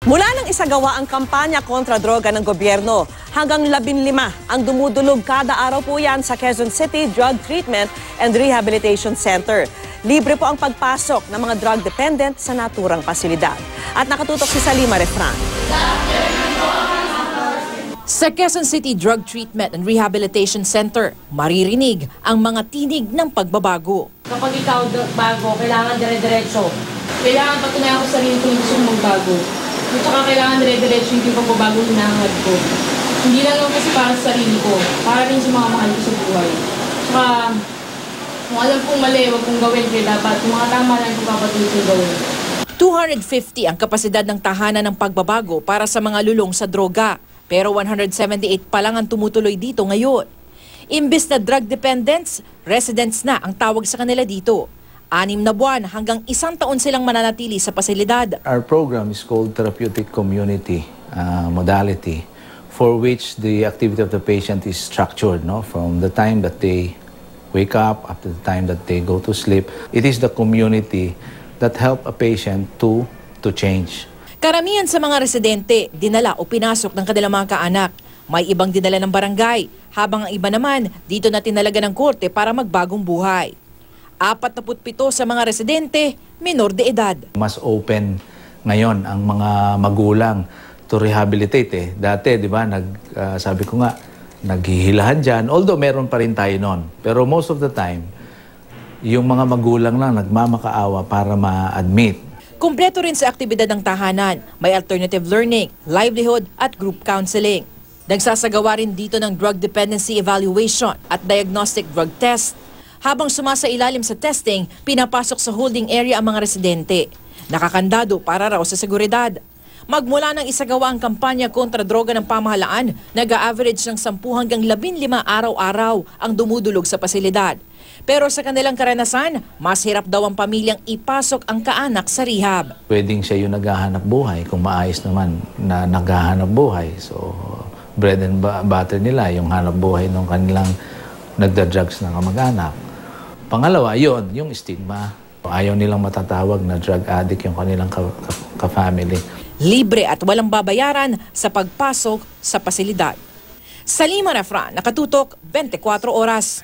Mula nang isagawa ang kampanya kontra droga ng gobyerno, hanggang 15 ang dumudulog kada araw po yan sa Quezon City Drug Treatment and Rehabilitation Center. Libre po ang pagpasok ng mga drug dependent sa naturang pasilidad. At nakatutok si Salima Refran. Sa Quezon City Drug Treatment and Rehabilitation Center, maririnig ang mga tinig ng pagbabago. Kapag ikaw bago, kailangan dire-diretso. Kailangan patunayan ko sa sarili ko yung gusto mong bago. At saka kailangan dire-diretso yung pagbabago hinahangad ko. Hindi lang lang kasi para sa sarili ko, para rin sa mga mahal ko sa buhay. Saka, kung alam kong mali, huwag kong gawin, kaya dapat kung mga tama lang kung papatuloy kong gawin. 250 ang kapasidad ng tahanan ng pagbabago para sa mga lulong sa droga. Pero 178 pa lang ang tumutuloy dito ngayon. Imbis na drug dependents, residents na ang tawag sa kanila dito. 6 na buwan hanggang 1 taon silang mananatili sa pasilidad. Our program is called Therapeutic Community Modality, for which the activity of the patient is structured, no? From the time that they wake up up to the time that they go to sleep. It is the community that help a patient to change. Karamihan sa mga residente, dinala o pinasok ng kanilang mga kaanak. May ibang dinala ng barangay, habang ang iba naman dito na tinalaga ng korte para magbagong buhay. 47 sa mga residente, minor de edad. Mas open ngayon ang mga magulang to rehabilitate. Dati, di ba, sabi ko nga, naghihilahan dyan. Although meron pa rin tayo noon. Pero most of the time, yung mga magulang lang nagmamakaawa para ma-admit. Kumpleto rin sa aktibidad ng tahanan, may alternative learning, livelihood at group counseling. Nagsasagawa rin dito ng drug dependency evaluation at diagnostic drug test. Habang sumasailalim sa testing, pinapasok sa holding area ang mga residente. Nakakandado para raw sa seguridad. Magmula ng isagawa ang kampanya kontra droga ng pamahalaan, nag-a-average ng 10 hanggang 15 araw-araw ang dumudulog sa pasilidad. Pero sa kanilang karanasan, mas hirap daw ang pamilyang ipasok ang kaanak sa rehab. Pwedeng siya yung naghahanap buhay, kung maayos naman na naghahanap buhay. So, bread and butter nila, yung hanap buhay ng kanilang nagda-drugs na kamag-anak. Pangalawa, yun, yung stigma. Ayaw nilang matatawag na drug addict yung kanilang ka-family. Libre at walang babayaran sa pagpasok sa pasilidad. Salima Refran, nakatutok 24 oras.